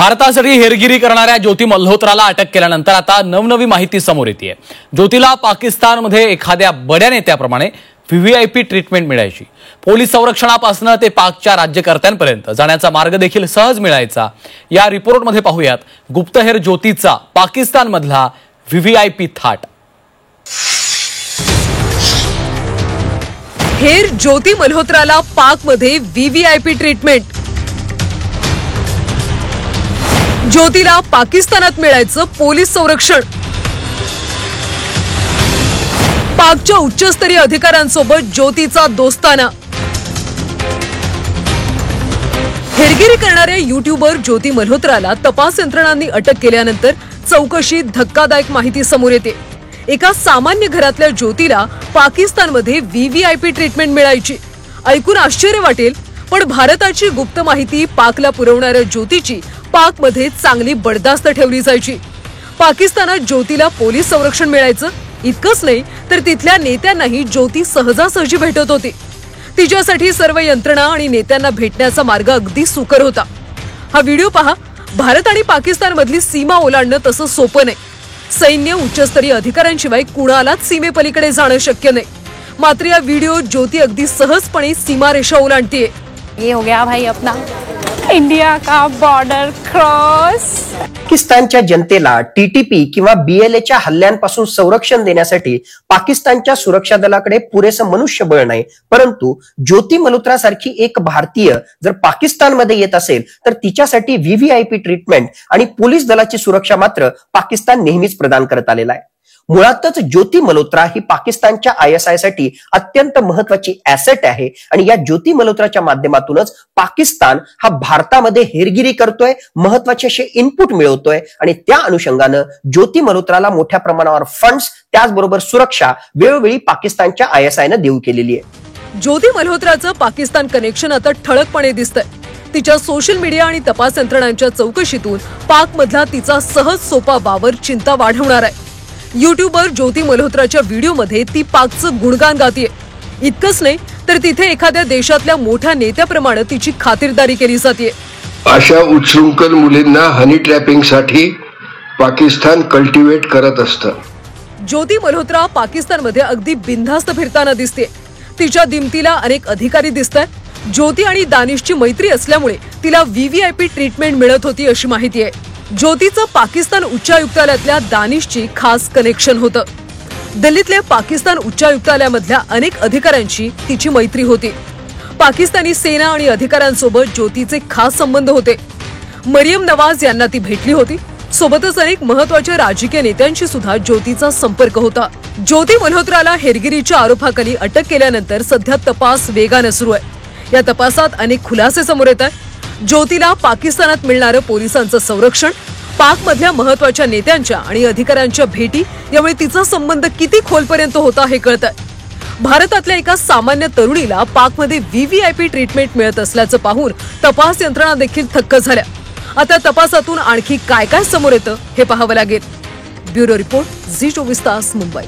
भारतासाठी हेरगिरी करणाऱ्या ज्योती मल्होत्राला अटक केल्यानंतर आता नवनवी माहिती समोर येते। ज्योतीला पाकिस्तानमध्ये एखाद्या बड्या नेत्याप्रमाणे व्हीव्हीआयपी ट्रीटमेंट मिळायची। पोलीस संरक्षणापासून ते पाकच्या राज्यकर्त्यांपर्यंत जाण्याचा मार्ग देखील सहज मिळायचा। या रिपोर्टमध्ये पाहूयात गुप्तहेर ज्योतीचा पाकिस्तानमधला व्हीव्हीआयपी थाट। हेर ज्योती मल्होत्राला पाकमध्ये व्हीव्हीआयपी ट्रीटमेंट। ज्योतीला पाकिस्तानात मिळायचं पोलीस संरक्षण। पाकच्या उच्चस्तरीय अधिकाऱ्यांसोबत ज्योतीचा दोस्ताना। हेरगिरी करणाऱ्या यूट्यूबर ज्योती मल्होत्राला तपास यंत्रणांनी अटक केल्यानंतर चौकशीत धक्कादायक माहिती समोर येते। एका सामान्य घरातल्या ज्योतीला पाकिस्तानमध्ये व्हीव्हीआयपी ट्रीटमेंट मिळायची। ऐकून आश्चर्य वाटेल, पण भारताची गुप्त माहिती पाकला पुरवणाऱ्या ज्योतीची पाकमध्ये चांगली बडदास्त ठेवली जायची। पाकिस्तानात ज्योतीला पोलीस संरक्षण मिळायचं। इतकंच नाही तर तिथल्या नेत्यांनाही ज्योती सहजासहजी भेटत होती। तिच्यासाठी सर्व यंत्रणा आणि नेत्यांना भेटण्याचा मार्ग अगदी सुकर होता। हा व्हिडिओ पहा। भारत आणि पाकिस्तान मधली सीमा ओलांडणं तसं सोपं नाही। सैन्य उच्चस्तरीय अधिकाऱ्यांशिवाय कुणालाच सीमेपलीकडे जाणं शक्य नाही। मात्र या व्हिडिओ ज्योती अगदी सहजपणे सीमारेषा ओलांडतीये। ये हो गया भाई अपना इंडिया का बॉर्डर क्रॉस। पाकिस्तानच्या जनतेला टीटीपी किंवा बीएलएच्या हल्ल्यांपासून संरक्षण देण्यासाठी पाकिस्तानच्या सुरक्षा दलाकडे पुरेसं मनुष्यबळ नाही। परंतु ज्योती मल्होत्रा सारखी एक भारतीय जर पाकिस्तानमध्ये येत असेल तर तिच्यासाठी व्हीव्हीआयपी ट्रीटमेंट आणि पोलीस दलाची सुरक्षा मात्र पाकिस्तान नेहमीच प्रदान करत आलेला आहे। मुळातच ज्योती मल्होत्रा ही पाकिस्तानच्या ISI साठी अत्यंत महत्वाची ऍसेट आहे आणि या ज्योती मल्होत्राच्या माध्यमातूनच पाकिस्तान हा भारतामध्ये हेरगिरी करतोय, महत्वाचे असे इनपुट मिळवतोय आणि त्या अनुषंगानं ज्योती मल्होत्राला मोठ्या प्रमाणावर फंड्स त्याचबरोबर सुरक्षा वेळोवेळी पाकिस्तानच्या ISIनं देऊ केलेली आहे। ज्योती मल्होत्राचं पाकिस्तान कनेक्शन आता ठळकपणे दिसतंय। तिच्या सोशल मीडिया आणि तपास यंत्रणांच्या चौकशीतून पाकमधला तिचा सहज सोपा वावर चिंता वाढवणार आहे। यूट्यूबर ज्योती मल्होत्राच्या व्हिडिओमध्ये ती पाकचं गुणगान गातीये। इतकंच नाही तर तिथे एखाद्या देशातल्या मोठ्या नेत्याप्रमाणे तिची खातिरदारी केली जाते। अशा उच्छृंखल मुलींना हनी ट्रॅपिंगसाठी पाकिस्तान कल्टिवेट करत असतं। ज्योती मल्होत्रा पाकिस्तानमध्ये अगदी बिनधास्त फिरताना दिसते। तिच्या दिमतीला अनेक अधिकारी दिसतात। ज्योती आणि दानिशची मैत्री असल्यामुळे तिला व्हीव्हीआयपी ट्रीटमेंट मिळत होती अशी माहिती आहे। ज्योतीचं पाकिस्तान उच्चायुक्तालयातल्या दानिशची खास कनेक्शन होतं। दिल्लीतल्या पाकिस्तान उच्चायुक्तालयामधल्या अनेक अधिकाऱ्यांची तिची मैत्री होती। पाकिस्तानी सेना आणि अधिकाऱ्यांसोबत ज्योतीचे खास संबंध होते। मरियम नवाज यांना ती भेटली होती। सोबतच अनेक महत्वाच्या राजकीय नेत्यांशी सुद्धा ज्योतीचा संपर्क होता। ज्योती मल्होत्राला हेरगिरीच्या आरोपाखाली अटक केल्यानंतर सध्या तपास वेगाने सुरू आहे। या तपासात अनेक खुलासे समोर येत आहेत। ज्योतीला पाकिस्तानात मिळणारं पोलिसांचं संरक्षण, पाकमधल्या महत्वाच्या नेत्यांच्या आणि अधिकाऱ्यांच्या भेटी यामुळे तिचा संबंध किती खोलपर्यंत होता हे कळतंय। भारतातल्या एका सामान्य तरुणीला पाकमध्ये व्हीव्हीआयपी ट्रीटमेंट मिळत असल्याचं पाहून तपास यंत्रणा देखील थक्क झाल्या। आता तपासातून आणखी काय काय समोर येतं हे पाहावं लागेल। ब्युरो रिपोर्ट, झी 24 तास, मुंबई।